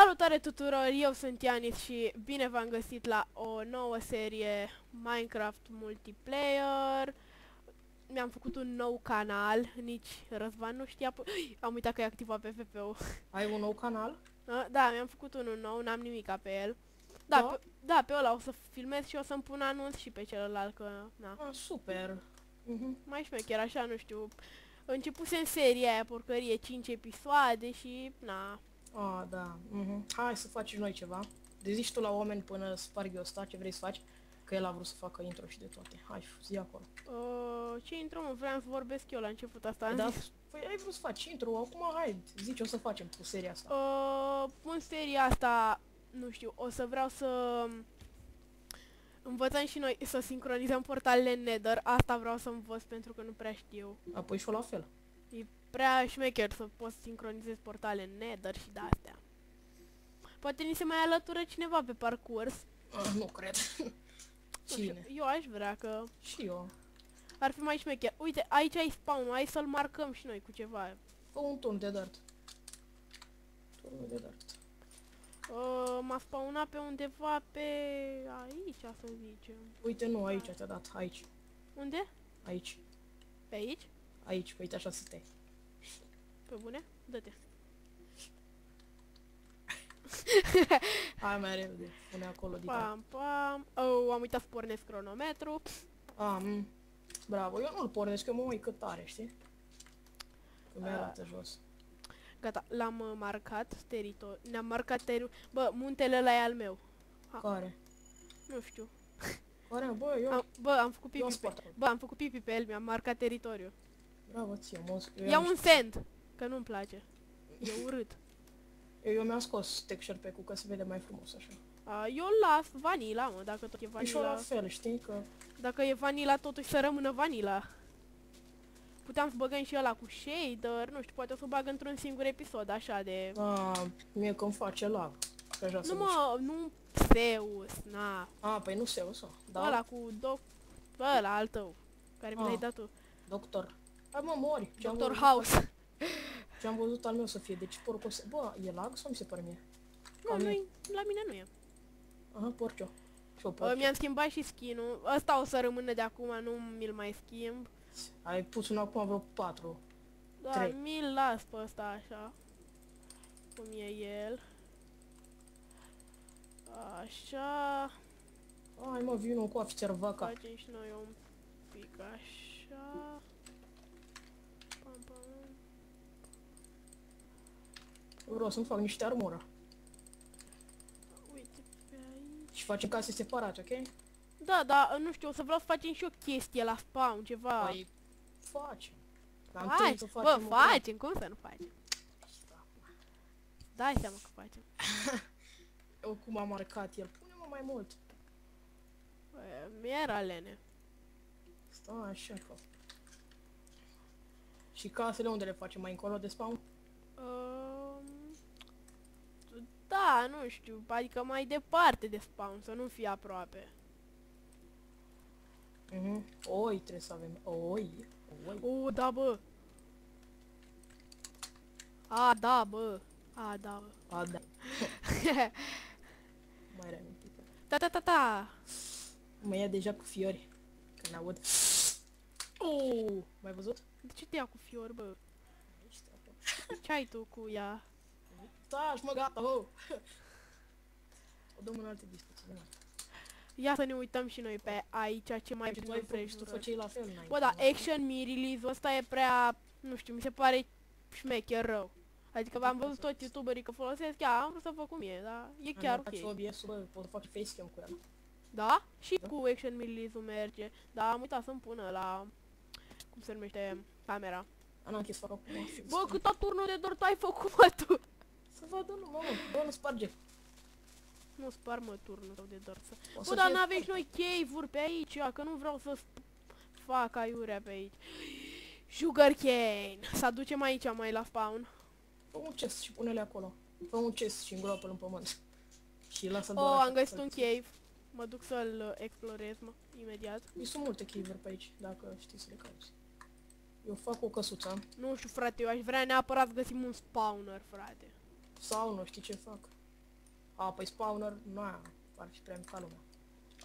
Salutare tuturor, eu sunt Ianis și bine v-am găsit la o nouă serie Minecraft Multiplayer. Mi-am făcut un nou canal, nici Răzvan nu știa, am uitat că e activat PvP-ul. Ai un nou canal? Da, mi-am făcut unul nou, n-am nimica pe el. Da? Pe ăla o să filmez și o să-mi pun anunț și pe celălalt, că na. Super. Mai șmecher, așa, nu știu. Începusem seria aia, porcărie, 5 episoade și na. Da. Hai să facem noi ceva. Dezici tu la oameni până sparg eu ăsta, ce vrei să faci? Că el a vrut să facă intro și de toate. Hai, zi acolo. Ce intro, mă? Vreau să vorbesc eu la început, asta am Da, zis. păi ai vrut să faci intro, acum hai, zici o să facem cu seria asta. În seria asta, nu știu, o să vreau să învățăm și noi să sincronizăm portalele Nether. Asta vreau să învăț pentru că nu prea știu. Apoi și-o la fel. E prea șmecher să poți sincronizezi portale Nether și de-astea. Poate ni se mai alătură cineva pe parcurs. Nu cred. Cine? Eu aș vrea că Și eu. ar fi mai șmecher. Uite, aici ai spawn, hai să-l marcăm și noi cu ceva. Fă un turn de dirt. Turnul de dirt. M-a spawnat pe undeva pe aici, să zicem. Uite, nu, aici te-a dat, aici. Unde? Aici. Pe aici? Aici, uite așa să stai. Pe bune? Dă-te. Hai mai repede, pune acolo dita. Pam, pam. Oh, am uitat să pornesc cronometru. Bravo, eu nu-l pornesc, că mă uit cât are, știi? Că mi-arată jos. Gata, l-am marcat teritoriul. Ne-am marcat teritoriul. Bă, muntele ăla e al meu. Care? Nu știu. Care? Bă, eu... Am făcut pipi pe... Bă, am făcut pipi pe el, mi-am marcat teritoriul. Bravo ție, Ia un sand, că nu-mi place. E urât. Eu mi-am scos texture pack-ul ca să vede mai frumos așa. Eu las vanila, mă, dacă tot e vanila. Și la fel, știi că... Dacă e vanila, totuși să rămână vanila. Puteam să băgăm și ăla cu shader, nu știu, poate o să bag într-un singur episod, așa de... Mie că-mi face lag. Nu mă, nu Zeus, na. Păi nu Zeus, da? Ăla cu ăla al tău, care mi l-ai dat tu. Doctor. Hai mă, mori. Doctor House. Ce-am văzut al meu să fie, deci porcul ăsta... Bă, e lag sau mi se pare mie? Nu, la mine nu e. Aha, porcio. Mi-am schimbat și skin-ul. Ăsta o să rămână de acum, nu mi-l mai schimb. Ai pus un acum vreo 4. Da, mi-l las pe ăsta așa. Cum e el. Așa. Hai mă, vină cu ofițer vaca. Facem și noi un pic așa. Pam, pam. Vreau să-mi fac niște armură. Uite pe aici. Și facem case separate, ok? Da, da, nu știu, o să vreau să facem și o chestie la spawn, ceva. Păi, facem. Hai, bă, facem, cum să nu facem? Dai seama că facem. Eu cum am marcat el, pune-mă mai mult. Mi-era lene. Stai așa, că... Și casele unde le facem, mai încolo de spawn? Da, nu știu, adică mai departe de spawn, să nu fie aproape. Oi, trebuie să avem. Oi. Da, bă. Da, bă. Da, bă. Da. Mai reamintit. Ta. Mă ia deja cu fiori. Când aud. Mai văzut? De ce te ia cu fiori, bă? Ce ai tu cu ea? Taci, mă, gata, ho! O dăm în alte discuții. Ia să ne uităm și noi pe aici ce mai vedem împrejurări. Tu făceai la fel, n-ai. Bă, da, action me release-ul ăsta e prea, nu știu, mi se pare șmecher rău. Adică v-am văzut toți youtuberii că folosesc, am vrut să fac cum e, dar e chiar ok. Faci OBS-ul, bă, pot să fac facecam cu el. Da? Și cu action me release-ul merge. Dar am uitat să-mi pună la, cum se numește, camera. N-am închis să fac acum. Bă, câta turnul de dor tu ai făcut, mă, tu? Să vadă, nu, mă, bă, nu sparge. Nu spar, mă, turnul tău de dor să... Bă, dar n-aveți noi cave-uri pe aici, că nu vreau să fac aiurea pe aici. Sugarcane! Să aducem aici mai la spawn. Fă un chest și pune-le acolo. Fă un chest și îngroapă-l în pământ. Și lasă doar am găsit un cave. Mă duc să-l explorez, mă, imediat. Sunt multe cave-uri pe aici, dacă știi să le cauți. Eu fac o căsuță. Nu știu, frate, eu aș vrea neapărat să găsim un spawner, frate. Sau nu știi ce fac. A, păi spawner, nu, ar fi prea mica lumea.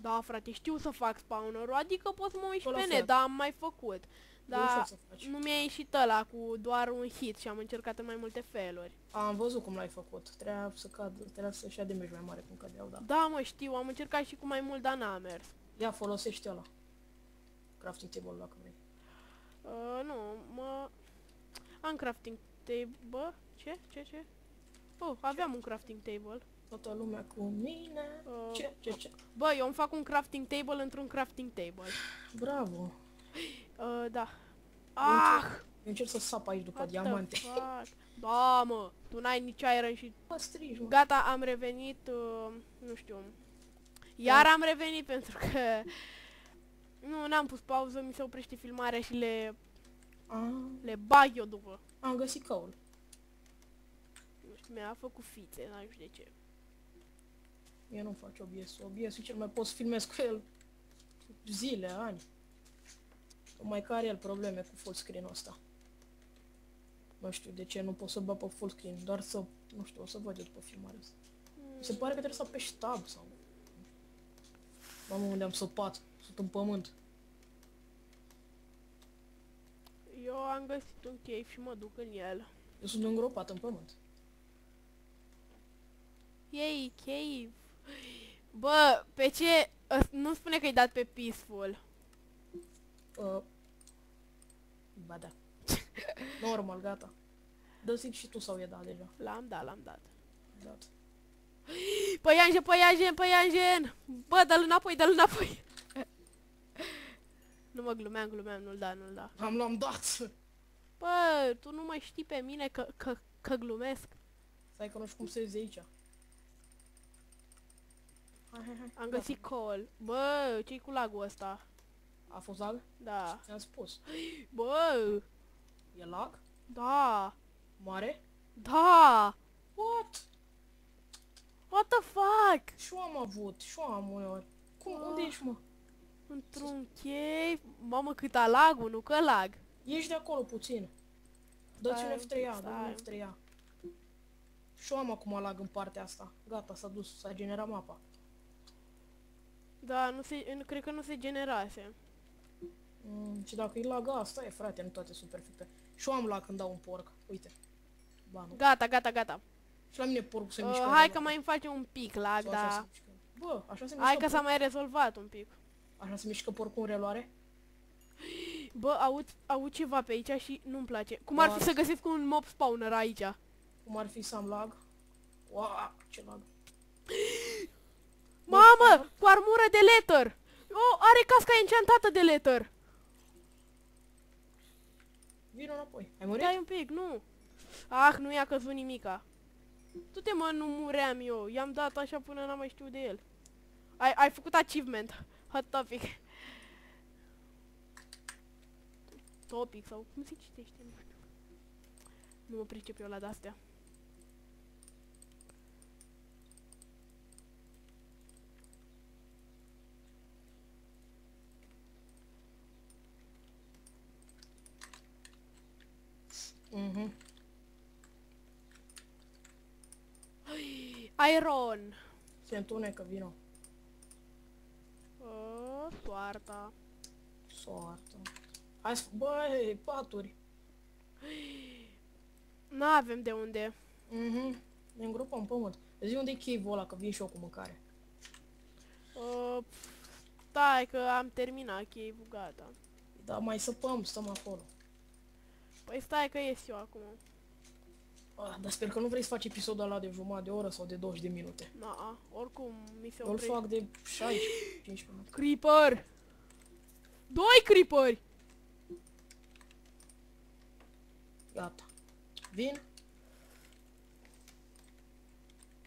Da, frate, știu să fac spawner-ul, adică pot să mă uit și Ăla pe fel. net, dar am mai făcut. E ușor Dar să faci. nu mi-a ieșit ăla cu doar un hit și am încercat în mai multe feluri. Am văzut cum l-ai făcut. Trebuia să-și ia damage mai mare cum cădeau, da. Da, mă, știu, am încercat și cu mai mult, dar n-a mers. Ia, folosește ăla. Crafting table dacă vrei. Nu, am crafting table. Bă, ce? Oh, aveam un crafting table. Toată lumea cu mine. Ce? Bă, eu îmi fac un crafting table într-un crafting table. Bravo. Da. Ah! Eu încerc să sap aici după What the diamante. fuck? Da, mă, tu n-ai nici iron și... Mă strigi, mă. Gata, am revenit, nu știu. Iar am revenit pentru că... Nu, n-am pus pauză, mi se oprește filmarea și le bag eu după. Am găsit căul. Nu știu, mi-a făcut fițe, n-ai știu de ce. Eu nu fac OBS-ul. OBS-ul cel mai pot să filmez cu el zile, ani. Numai că are el probleme cu full screen-ul ăsta. Nu știu de ce nu pot să bag pe full screen, doar să, nu știu, o să văd eu după filmarea asta. Mi se pare că trebuie să apeși tab sau... Mamă, unde am săpat? Sunt în pământ. Eu am găsit un cave și mă duc în el. Eu sunt îngropat în pământ. Yay, cave! Bă, pe ce... Nu spune că-i dat pe peaceful. Ba da. Normal, gata. Dă-ți și tu sau e dat deja? L-am dat. Dat. Păianjen! Bă, dă-l înapoi! Nu mă glumeam, nu-l da. L-am dat! Bă, tu nu mai știi pe mine că glumesc. Stai că nu știu cum se iese aici. Hai. Am găsit coal. Bă, ce-i cu lagul ăsta? A fost lag? Da. Ți-am spus. Bă! E lag? Da! Mare? Da! What? What the fuck? Și-o am avut, și-o am uneori. Unde ești, mă? Într-un cave? Mamă, cât a lagul, nu că lag. Ești de acolo puțin. Dă-ți un F3A, dă un F3A. Și-o am acum lag în partea asta. Gata, s-a dus, s-a generat mapa. Da, cred că nu se generase. Și dacă e lag, asta e, frate, nu toate sunt perfecte. Și-o am lag când dau un porc, uite. Ba, nu. Gata. Și la mine porcul se mișcă. Hai că mai îmi face un pic lag, sau așa se da. mișcă. Bă, așa se mișcă. Hai că s-a mai rezolvat un pic. Așa se mișcă porcul în reluare? Bă, aud ceva pe aici și nu-mi place. Cum ar fi să găsesc un mob spawner aici? Cum ar fi să am lag? Uaa, ce lag. Mamă, cu armură de letter! Oh, are casca enchantată de letter! Vino înapoi. Ai murit? Stai un pic, nu. Ah, nu i-a căzut nimica. Du-te, mă, nu muream eu. I-am dat așa până n-am mai știut de el. Ai făcut achievement. Hot topic. Topic sau cum se citește, nu știu. Nu mă pricep eu la de-astea. Iron. Se întunecă, vino. Soarta. Soartă. Hai, băi, paturi. N-avem de unde. Ne îngropăm în pământ. Zi unde e cave-ul ăla, că vin și eu cu mâncare. Stai că am terminat cave-ul, gata. Da, mai săpăm, stăm acolo. Păi stai că ies eu acum. Dar sper că nu vrei să faci episodul ăla de jumătate de oră sau de 20 de minute. Oricum mi se Eu îl oprește. fac de 16-15 minute. Creeper! 2 creeperi! Gata. Vin?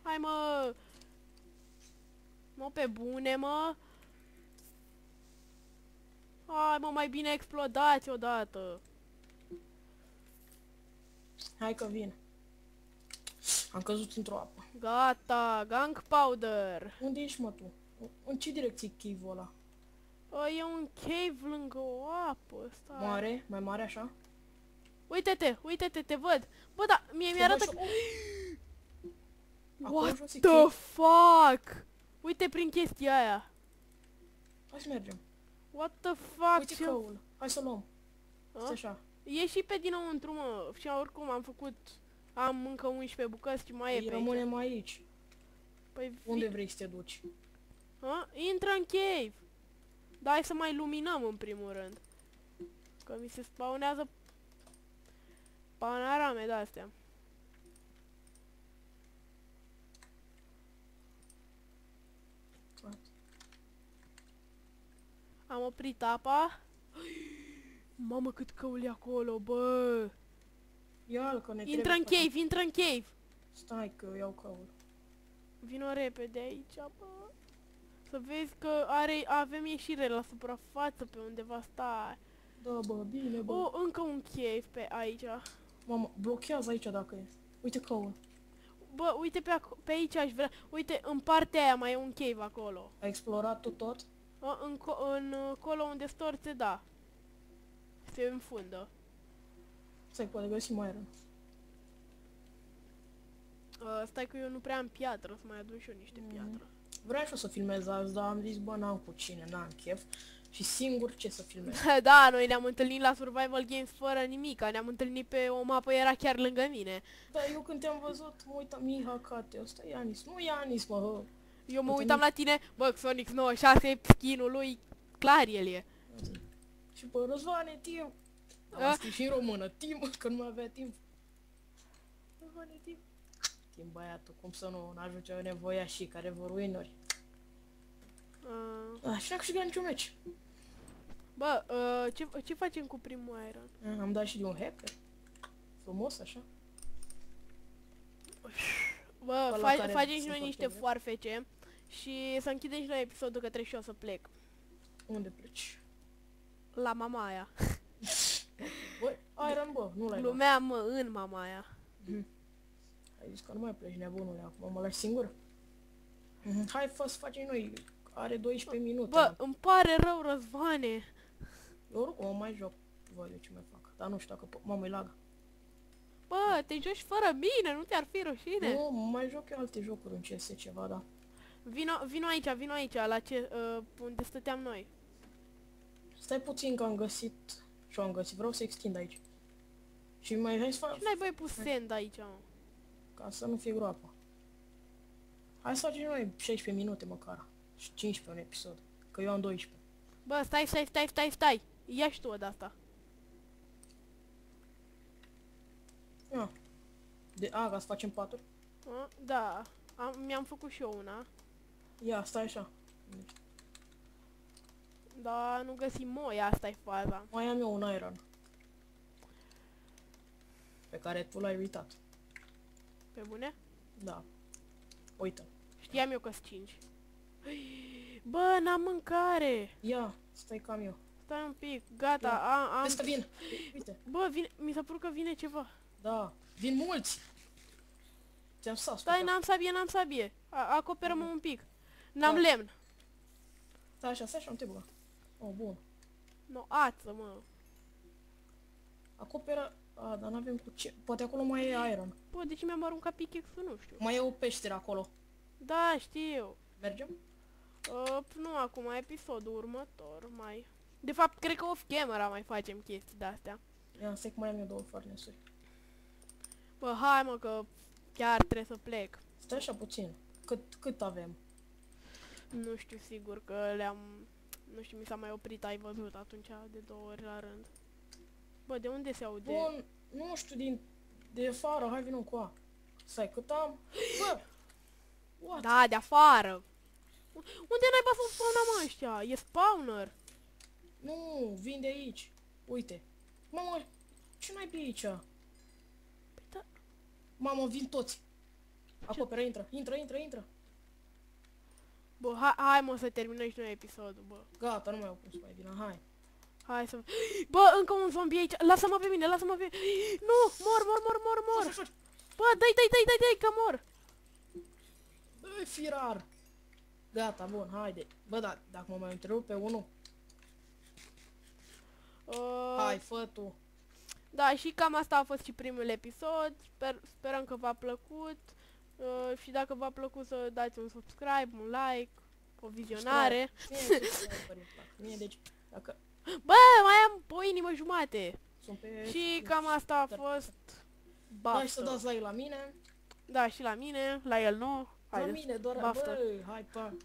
Hai, mă! Mă, pe bune, mă! Hai, mă, mai bine explodați odată! Hai că vin. Am căzut într-o apă. Gata, gunpowder! Unde ești, mă, tu? În ce direcție e cave-ul ăla? E un cave lângă o apă, stai. Mare? Mai mare așa? Uite-te, te văd! Bă, da, mie mi-arată că... Acolo What jos e the cave. fuck? Uite prin chestia aia. Hai să mergem. What the fuck? Uite căul. Hai să luăm. Stai așa. Ieși pe dinăuntru, mă. Și oricum am făcut... Am încă 11 bucăți și mai e pe aici. Rămânem aici. Păi Unde vrei să te duci? Intră în cave. Dar hai să mai luminăm în primul rând. Că mi se spawnează panorame de-astea. Am oprit apa. Mamă, cât căul e acolo, bă! Ia-l că ne Intră în trebuie cave, intră în cave! Stai că eu iau căul. Vino repede aici, bă! Să vezi că avem ieșire la suprafață pe undeva, stai! Da, bă, bine, bă. Oh, încă un cave pe aici. Mamă, blochează aici dacă e. Uite căul. Bă, uite pe aici aș vrea. Uite, în partea aia mai e un cave acolo. Ai explorat tu tot? Acolo unde storțe, da. Se înfundă. Stai, poate găsim mai rău. Stai că eu nu prea am piatră, să mai adun și eu niște piatră. Vreau și eu să filmez azi, dar am zis, bă, n-am cu cine, n-am chef. Și singur ce să filmez? Da, noi ne-am întâlnit la Survival Games fără nimica. Ne-am întâlnit pe o mapă, era chiar lângă mine. Da, eu când te-am văzut, mă uitam, Miha Cate, ăsta e Ianis. Nu Ianis, mă, hă. Eu mă uitam la tine, bă, Sonic 96 e skin-ul lui, clar el e. Și pe Răzvane, timp. Am scris și în română, timp, că nu mai avea timp. Răzvane, timp. Timp, băiatul, cum să nu ajunge o nevoia și care vor winuri. Și n-am câștigat niciun meci. Bă, ce facem cu primul iron? Am dat și de un hacker. Frumos, așa. Bă, facem și noi niște foarfece și să închidem și noi episodul că trebuie și eu să plec. Unde pleci? La mama aia. Băi, Iron, bă, nu l-ai luat. Glumeam, mă, în mama aia. Ai zis că nu mai pleci, nebunule, acum mă lași singur? Hai, fă să facem noi. Are 12 minute. Bă, îmi pare rău, Răzvane. Eu oricum mă mai joc. Văd eu ce mai fac. Dar nu știu dacă mă mai lag. Bă, te joci fără mine, nu ți-ar fi rușine? Nu, mai joc eu alte jocuri în CS ceva, da. Vino aici, la unde stăteam noi. Stai puțin că am găsit. Și am găsit, vreau să extind aici. Și mai hai să fac. Și n-ai băi pus sand aici, mă. Ca să nu fie groapă. Hai să facem noi 16 minute măcar. Și 15 un episod. Că eu am 12. Bă, stai. Ia și tu o de-asta. Ia. Ca să facem paturi? Da, mi-am făcut și eu una. Ia, stai așa. Da, nu găsim moi, asta e faza. Mai am eu un iron. Pe care tu l-ai uitat. Pe bune? Da. Uită. Știam eu că-s 5. Bă, n-am mâncare! Ia, stai cam eu. Stai un pic, gata, am... Vezi că vin. Uite. Bă, mi s-a părut că vine ceva. Da, vin mulți. Ți-am sas. Stai, n-am sabie. Acoperă-mă un pic. N-am lemn. Stai așa, nu te băga. Oh, bun. No, ață, mă. Acoperă... dar n-avem cu ce... Poate acolo mai e iron. Bă, de ce mi-am aruncat pickaxe-ul? Nu știu. Mai e o peșteră acolo. Da, știu. Mergem? Nu acum, episodul următor mai... De fapt, cred că off-camera mai facem chestii de-astea. Ia, stai că mai am eu 2 furnace-uri. Bă, hai mă, că chiar trebuie să plec. Stai așa puțin. Cât avem? Nu știu sigur că le-am... Nu știu, mi s-a mai oprit, ai văzut atunci de 2 ori la rând. Bă, de unde se aude? Bun, nu știu, de afară, hai vină cu a. Stai, cât am? Bă! What? Da, de afară. Unde naiba să spawnăm ăștia? E spawner. Nu, vin de aici. Uite. Mamă, ce n-ai pe aici? Păi da. Mamă, vin toți. Acoperă, intră. Bă, hai mă să terminăm și noi episodul, bă. Gata, nu mai au cum să mai vină, hai. Hai să... Bă, încă un zombie aici. Lasă-mă pe mine, lasă-mă pe... Nu, mor. Bă, dai, că mor. Băi, firar. Gata, bun, haide. Bă, da, dacă mă mai întrerup pe unul. Hai, fă tu. Da, și cam asta a fost și primul episod. Sperăm că v-a plăcut. și dacă v-a plăcut să dați un subscribe, un like, o vizionare. Mie subscriberii îmi plac. Mie, deci, dacă Bă, mai am o inimă jumate. sunt pe... Și cam asta a fost. Hai să Baftă. dați like la mine. Da, și la mine, la el nu. La Haideți, mine, doar... baftă. Bă, hai, pa.